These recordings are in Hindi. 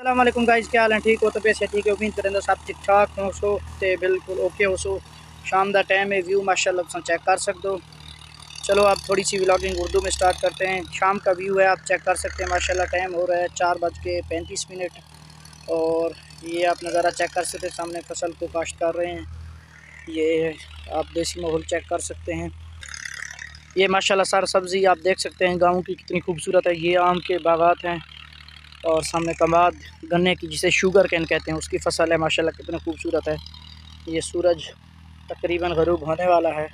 अस्सलाम वालेकुम गाइस, क्या हाल है? ठीक हो तो पैसे ठीक है। उम्मीद करें सब ठीक ठाक हो सो ते बिल्कुल ओके हो सो। शाम का टाइम है, व्यू माशाल्लाह तुम चेक कर सकते हो। चलो आप थोड़ी सी व्लॉगिंग उर्दू में स्टार्ट करते हैं। शाम का व्यू है, आप चेक कर सकते हैं। माशाल्लाह टाइम हो रहा है 4:35 और ये आप नज़ारा चेक कर सकते हैं। सामने फसल को काश्त कर रहे हैं। ये आप देसी माहौल चेक कर सकते हैं। ये माशाल्लाह सारा सब्ज़ी आप देख सकते हैं गाँव की कितनी खूबसूरत है। ये आम के बागात हैं और सामने कमाद गन्ने की, जिसे शुगर कैन कहते हैं, उसकी फसल है। माशाल्लाह कितना खूबसूरत है। ये सूरज तकरीबन गरूब होने वाला है।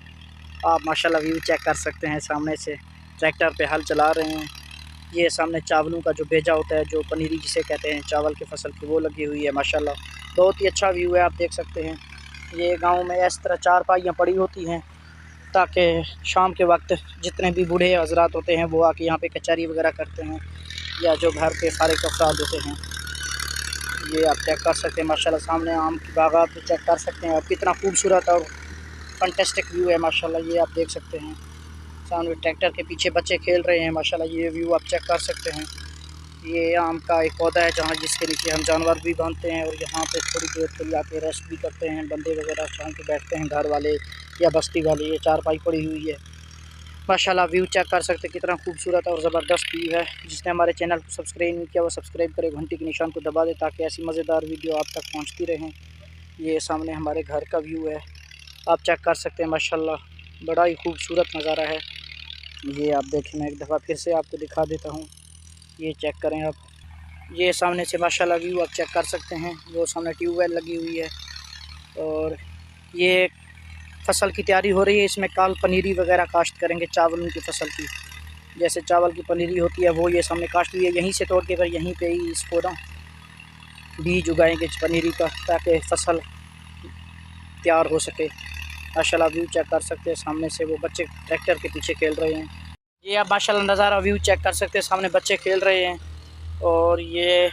आप माशाल्लाह व्यू चेक कर सकते हैं। सामने से ट्रैक्टर पे हल चला रहे हैं। ये सामने चावलों का जो बेजा होता है, जो पनीरी जिसे कहते हैं, चावल की फसल की, वो लगी हुई है। माशाल्लाह बहुत ही अच्छा व्यू है, आप देख सकते हैं। ये गाँव में इस तरह चारपाइयाँ पड़ी होती हैं ताकि शाम के वक्त जितने भी बूढ़े हजरात होते हैं वो आके यहाँ पे कचहरी वगैरह करते हैं, या जो घर के फारिग अफराद होते हैं। ये आप चेक कर सकते हैं। माशाल्लाह सामने आम की बागात भी चेक कर सकते हैं और कितना खूबसूरत और फंटेस्टिक व्यू है। माशाल्लाह ये आप देख सकते हैं। सामने ट्रैक्टर के पीछे बच्चे खेल रहे हैं। माशाल्लाह ये व्यू आप चेक कर सकते हैं। ये आम का एक पौधा है जहाँ जिसके नीचे हम जानवर भी बांधते हैं और यहाँ पे थोड़ी देर के लिए आके रेस्ट भी करते हैं। बंदे वगैरह शाम को बैठते हैं, घर वाले या बस्ती वाले। ये चारपाई पड़ी हुई है। माशाल्लाह व्यू चेक कर सकते हैं कितना खूबसूरत और ज़बरदस्त व्यू है। जिसने हमारे चैनल को सब्सक्राइब नहीं किया वो सब्सक्राइब करे, घंटी के निशान को दबा दे ताकि ऐसी मज़ेदार वीडियो आप तक पहुंचती रहें। ये सामने हमारे घर का व्यू है, आप चेक कर सकते हैं। माशाल्लाह बड़ा ही खूबसूरत नज़ारा है। ये आप देखें, मैं एक दफ़ा फिर से आपको दिखा देता हूँ। ये चेक करें आप। ये सामने से माशाल्लाह व्यू आप चेक कर सकते हैं। वो सामने ट्यूबवेल लगी हुई है और ये फसल की तैयारी हो रही है। इसमें काल पनीरी वगैरह काश्त करेंगे चावलों की फसल की। जैसे चावल की पनीरी होती है वो ये सामने काश्त हुई है। यहीं से तोड़ के फिर यहीं पे ही इसको ना बीज उगाएंगे पनीरी का, ताकि फसल तैयार हो सके। माशाल्लाह व्यू चेक कर सकते हैं। सामने से वो बच्चे ट्रैक्टर के पीछे खेल रहे हैं। ये आप माशाल्लाह नज़ारा व्यू चेक कर सकते हैं। सामने बच्चे खेल रहे हैं और ये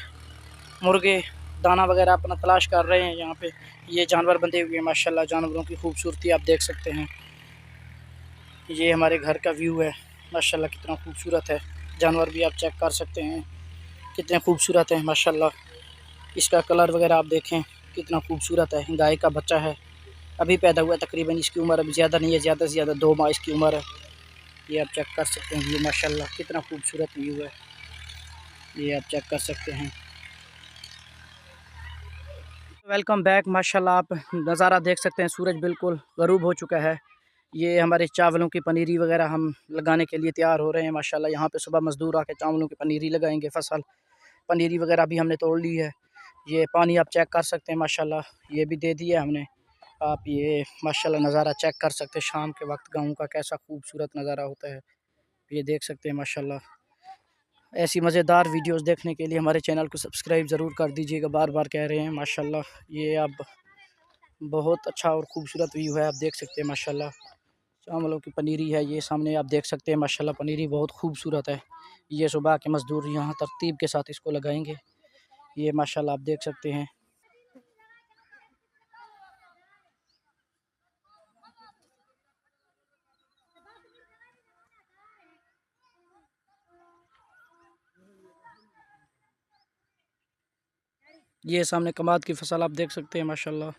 मुर्गे दाना वगैरह अपना तलाश कर रहे हैं। यहाँ पे ये जानवर बंधे हुए हैं। माशाल्लाह जानवरों की खूबसूरती आप देख सकते हैं। ये हमारे घर का व्यू है। माशाल्लाह कितना खूबसूरत है। जानवर भी आप चेक कर सकते हैं कितने खूबसूरत हैं। माशाल्लाह इसका कलर वगैरह आप देखें कितना खूबसूरत है। गाय का बच्चा है, अभी पैदा हुआ है। तकरीबन इसकी उम्र अभी ज़्यादा नहीं है, ज़्यादा से ज़्यादा 2 माह इसकी उम्र है। ये आप चेक कर सकते हैं व्यू। माशाल्लाह कितना खूबसूरत व्यू है। ये आप चेक कर सकते हैं। Welcome back. माशाल्लाह आप नज़ारा देख सकते हैं। सूरज बिल्कुल गरूब हो चुका है। ये हमारे चावलों की पनीरी वगैरह हम लगाने के लिए तैयार हो रहे हैं। माशाल्लाह यहाँ पे सुबह मज़दूर आके चावलों की पनीरी लगाएंगे। फसल पनीरी वगैरह भी हमने तोड़ ली है। ये पानी आप चेक कर सकते हैं। माशाल्लाह ये भी दे दिया हमने। आप ये माशाल्लाह नज़ारा चेक कर सकते हैं। शाम के वक्त गाँव का कैसा खूबसूरत नज़ारा होता है, ये देख सकते हैं। माशाल्लाह ऐसी मज़ेदार वीडियोस देखने के लिए हमारे चैनल को सब्सक्राइब ज़रूर कर दीजिएगा, बार बार कह रहे हैं। माशाल्लाह ये अब बहुत अच्छा और ख़ूबसूरत व्यू है, आप देख सकते हैं। माशाल्लाह चावलों की पनीरी है, ये सामने आप देख सकते हैं। माशाल्लाह पनीरी बहुत खूबसूरत है। ये सुबह के मज़दूर यहाँ तरतीब के साथ इसको लगाएंगे। ये माशाल्लाह आप देख सकते हैं। ये सामने कमाद की फसल आप देख सकते हैं। माशाल्लाह